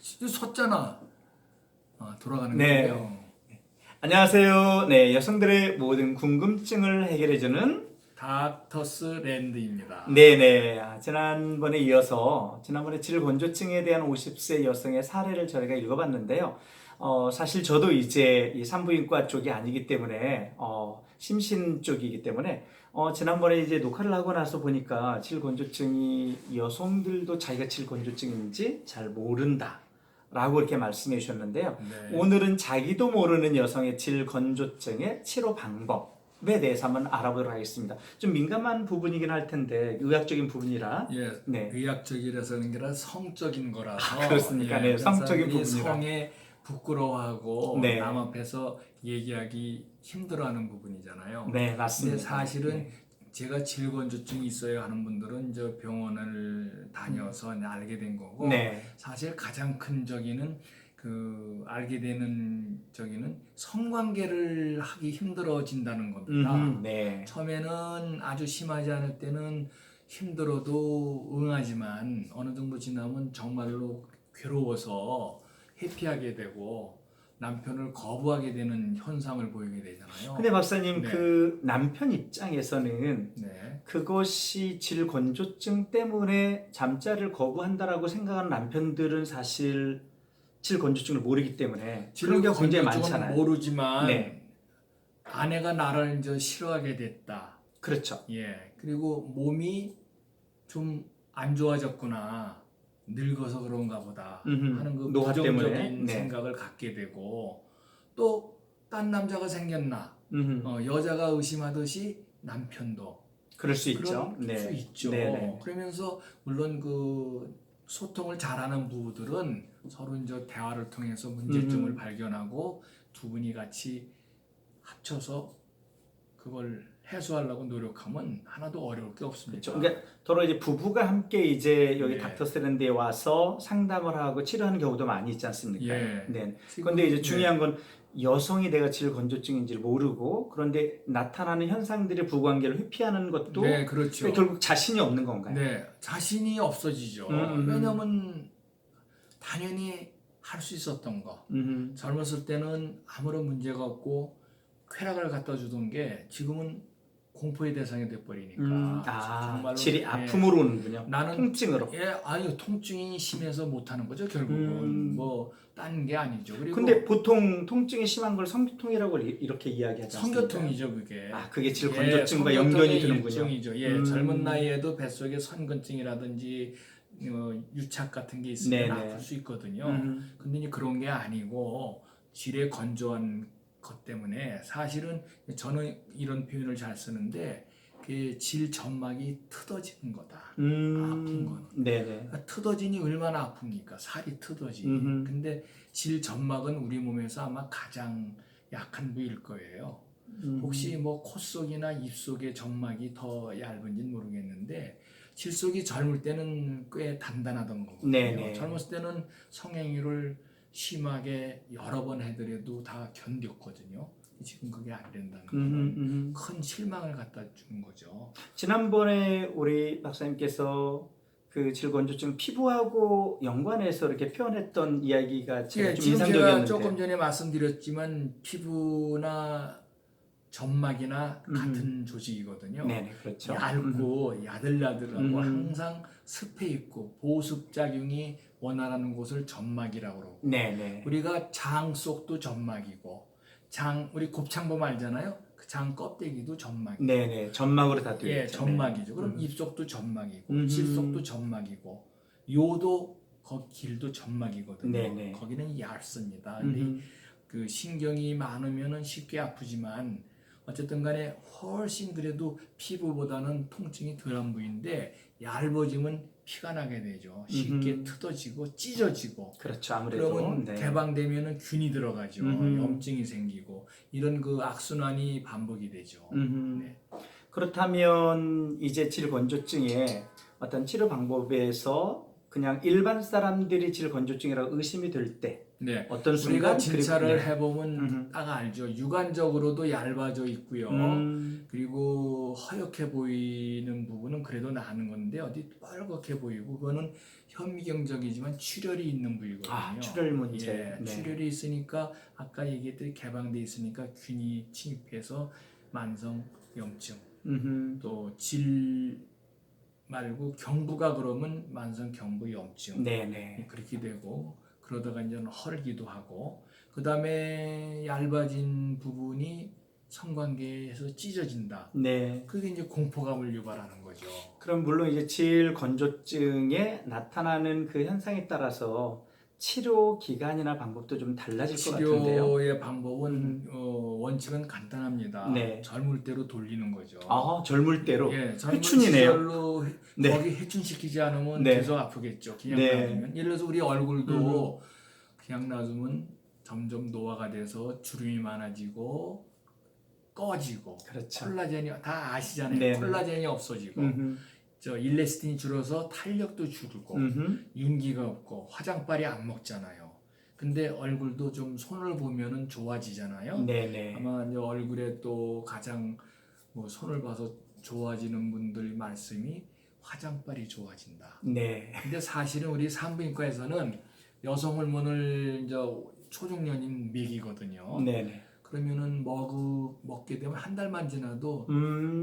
섰잖아. 돌아가는 네. 거예요. 안녕하세요. 네, 여성들의 모든 궁금증을 해결해주는 닥터스 랜드입니다. 네네. 지난번에 이어서 지난번에 질건조증에 대한 50세 여성의 사례를 저희가 읽어봤는데요. 사실 저도 이제 이 산부인과 쪽이 아니기 때문에 심신 쪽이기 때문에 지난번에 이제 녹화를 하고 나서 보니까 질건조증이 여성들도 자기가 질건조증인지 잘 모른다. 라고 이렇게 말씀해 주셨는데요. 네. 오늘은 자기도 모르는 여성의 질건조증의 치료 방법에 대해서 한번 알아보도록 하겠습니다. 좀 민감한 부분이긴 할 텐데 의학적인 부분이라. 예, 네. 의학적이라서는 게 아니라 성적인 거라서. 그렇습니까? 네, 그런 성적인 사람들이 부분이라. 성에 부끄러워하고 네. 남 앞에서 얘기하기 힘들어하는 부분이잖아요. 네, 근데 맞습니다. 사실은 네. 제가 질건조증이 있어요 하는 분들은 저 병원을 다녀서 알게 된 거고, 네. 사실 가장 큰 저기는 알게 되는 저기는 성관계를 하기 힘들어진다는 겁니다. 네. 처음에는 아주 심하지 않을 때는 힘들어도 응하지만 어느 정도 지나면 정말로 괴로워서 회피하게 되고 남편을 거부하게 되는 현상을 보이게 되잖아요. 근데 박사님, 네. 그 남편 입장에서는 네. 그것이 질건조증 때문에 잠자리를 거부한다라고 생각하는 남편들은 사실 질건조증을 모르기 때문에 그런 경우가 굉장히 많잖아요. 모르지만 네. 아내가 나를 이제 싫어하게 됐다. 그렇죠. 예. 그리고 몸이 좀 안 좋아졌구나. 늙어서 그런가 보다 하는 그 노화 때문에. 부정적인 네. 생각을 갖게 되고, 또 딴 남자가 생겼나, 음흠. 여자가 의심하듯이 남편도 그럴 수 있죠. 그럴 수 있죠. 네네. 그러면서 물론 그 소통을 잘하는 부부들은 서로 이제 대화를 통해서 문제점을 발견하고 두 분이 같이 합쳐서 그걸 해소하려고 노력하면 하나도 어려울 게 없습니다. 그렇죠. 그러니까 더러 이제 부부가 함께 이제 여기 네. 닥터스랜드에 와서 상담을 하고 치료하는 경우도 많이 있지 않습니까? 예. 네. 지금, 그런데 이제 네. 중요한 건 여성이 내가 질건조증인지를 모르고 그런데 나타나는 현상들의 부관계를 회피하는 것도 네, 그렇죠. 결국 자신이 없는 건가요? 네, 자신이 없어지죠. 왜냐면 당연히 할 수 있었던 거. 젊었을 때는 아무런 문제가 없고 쾌락을 갖다 주던 게 지금은 공포의 대상이 돼버리니까 정말로 질이 아픔으로 오는군요. 나는 통증으로. 아니 통증이 심해서 못하는 거죠 결국은. 뭐 딴 게 아니죠. 그리고 근데 보통 통증이 심한 걸 성교통이라고 이렇게 이야기하지 않습니까? 성교통이죠 그게. 그게 질건조증과 연관이 성교통의 드는군요. 일종이죠. 예, 젊은 나이에도 뱃속에 선근증이라든지 유착 같은 게 있으면 네네. 아플 수 있거든요. 근데 이제 그런 게 아니고 질의 건조한 것 때문에 사실은 저는 이런 표현을 잘 쓰는데 그 질 점막이 트어지는 거다. 아픈 거는. 네네. 그러니까 트어지니 얼마나 아픕니까? 살이 트어지니. 근데 질 점막은 우리 몸에서 아마 가장 약한 부위일 거예요. 혹시 뭐 코 속이나 입 속의 점막이 더 얇은지는 모르겠는데 질 속이 젊을 때는 꽤 단단하던 거거든요. 네네. 젊었을 때는 성행위를 심하게 여러 번 해더라도 다 견뎠거든요. 지금 그게 안 된다는 건 큰 실망을 갖다 주는 거죠. 지난번에 우리 박사님께서 그 질건조증 피부하고 연관해서 이렇게 표현했던 이야기가 제가 좀 지금 제가 인상적이었는데. 조금 전에 말씀드렸지만 피부나 점막이나 같은 조직이거든요. 네네, 그렇죠. 얇고 야들야들하고 항상 습해 있고 보습 작용이 원활한 곳을 점막이라고 그러고, 네네. 우리가 장 속도 점막이고, 우리 곱창범 알잖아요. 그 장 껍데기도 점막이고. 네네. 점막으로 다 되어 예, 있죠. 점막이죠. 그럼 입속도 점막이고, 실속도 점막이고, 요도 길도 점막이거든요. 네네. 거기는 얇습니다. 근데 그 신경이 많으면은 쉽게 아프지만 어쨌든 간에 훨씬 그래도 피부보다는 통증이 덜한 부위인데 얇아지면 피가 나게 되죠. 쉽게 트어지고 찢어지고. 그렇죠. 아무래도. 그러면 네. 개방되면은 균이 들어가죠. 염증이 생기고 이런 그 악순환이 반복이 되죠. 네. 그렇다면 이제 질건조증의 어떤 치료 방법에서 그냥 일반 사람들이 질건조증이라고 의심이 될 때 네. 어떤 우리가 순간 진찰을 그리고 해보면 딱 알죠. 육안적으로도 얇아져 있고요. 그리고 허옇게 보이는 부분은 그래도 나는 건데 어디 빨갛게 보이고 그거는 현미경적이지만 출혈이 있는 부위거든요. 아, 출혈 문제. 예, 네. 출혈이 있으니까 아까 얘기했듯이 개방돼 있으니까 균이 침입해서 만성 염증 또 질 말고 경부가 그러면 만성 경부 염증 네네. 그렇게 되고 그러다가 이제 헐기도 하고 그 다음에 얇아진 부분이 성관계에서 찢어진다. 네. 그게 이제 공포감을 유발하는 거죠. 그럼 물론 이제 질건조증에 나타나는 그 현상에 따라서 치료 기간이나 방법도 좀 달라질 것 같은데요. 치료의 방법은 원칙은 간단합니다. 네. 젊을 대로 돌리는 거죠. 아, 젊을 대로. 예, 젊은 회춘이네요. 시절로 네. 거기 해춘시키지 않으면 네. 계속 아프겠죠. 그냥 네. 놔두면. 예를 들어서 우리 얼굴도 그냥 놔두면 점점 노화가 돼서 주름이 많아지고 꺼지고 그렇죠. 콜라겐이 다 아시잖아요. 네. 콜라겐이 없어지고 저 일레스틴이 줄어서 탄력도 줄고 윤기가 없고 화장빨이 안 먹잖아요. 근데 얼굴도 좀 손을 보면은 좋아지잖아요. 네네. 아마 이제 얼굴에 또 가장 뭐 손을 봐서 좋아지는 분들 말씀이 화장빨이 좋아진다. 네. 근데 사실은 우리 산부인과에서는 여성 호르몬을 이제 초중년인 먹이거든요. 네네. 그러면은 먹게 되면 한 달만 지나도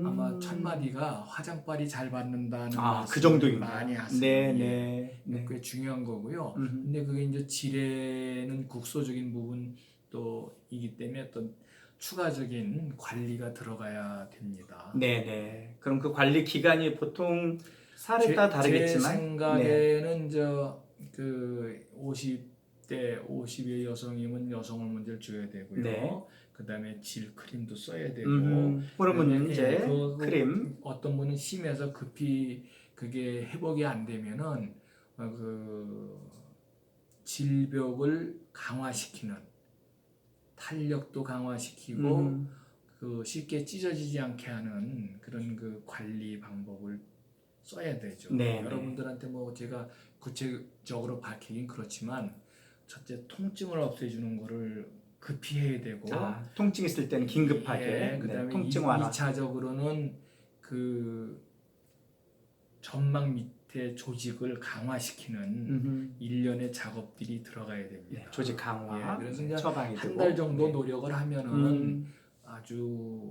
아마 첫 마디가 화장빨이 잘 받는다는 그 말씀을 정도입니다. 많이 하세요. 네네. 예. 꽤 중요한 거고요. 근데 그게 이제 질에는 국소적인 부분도 이기 때문에 어떤 추가적인 관리가 들어가야 됩니다. 네네. 그럼 그 관리 기간이 보통 사례에 따라 다르겠지만 제 생각에는 그 50대 50의 여성이면 여성 호르몬제를 줘야 되고요. 네. 그다음에 질 크림도 써야 되고 호르몬제 그 크림. 어떤 분은 심해서 급히 그게 회복이 안 되면은 그 질벽을 강화시키는 탄력도 강화시키고 그 쉽게 찢어지지 않게 하는 그런 그 관리 방법을 써야 되죠. 네, 여러분들한테 뭐 제가 구체적으로 밝히긴 그렇지만 첫째 통증을 없애주는 거를 급히 해야 되고 통증 있을 때는 긴급하게 그다음에 통증 완화. 2차적으로는 그 점막 밑에 조직을 강화시키는 일련의 작업들이 들어가야 됩니다. 네, 조직 강화. 그래서 이제 처방이 한 되고. 달 정도 노력을 하면은 아주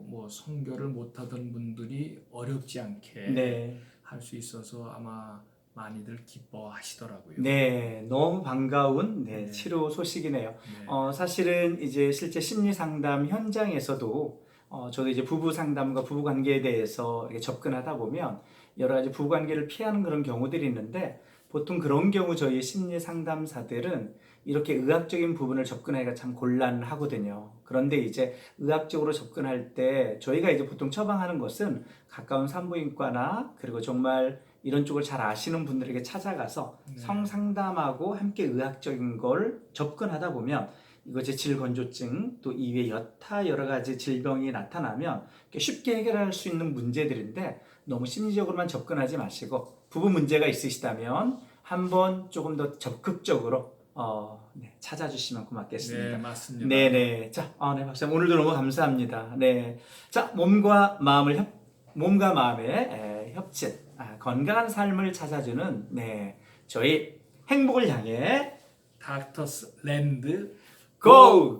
뭐 성교를 못하던 분들이 어렵지 않게 할 수 있어서 아마 많이들 기뻐하시더라고요. 네, 너무 반가운 치료 소식이네요. 네. 사실은 이제 실제 심리 상담 현장에서도 저도 이제 부부 상담과 부부 관계에 대해서 이렇게 접근하다 보면 여러 가지 부부 관계를 피하는 그런 경우들이 있는데 보통 그런 경우 저희 심리 상담사들은 이렇게 의학적인 부분을 접근하기가 참 곤란하거든요. 그런데 이제 의학적으로 접근할 때 저희가 이제 보통 처방하는 것은 가까운 산부인과나 그리고 정말 이런 쪽을 잘 아시는 분들에게 찾아가서 성상담하고 함께 의학적인 걸 접근하다 보면 이것이 질건조증 또 이외 여타 여러 가지 질병이 나타나면 쉽게 해결할 수 있는 문제들인데 너무 심리적으로만 접근하지 마시고 부부 문제가 있으시다면 한번 조금 더 적극적으로 찾아주시면 고맙겠습니다. 네, 맞습니다. 네네. 자, 네, 박사님 오늘도 너무 감사합니다. 네, 자 몸과 마음의 협진, 건강한 삶을 찾아주는 저희 행복을 향해 닥터스 랜드 고!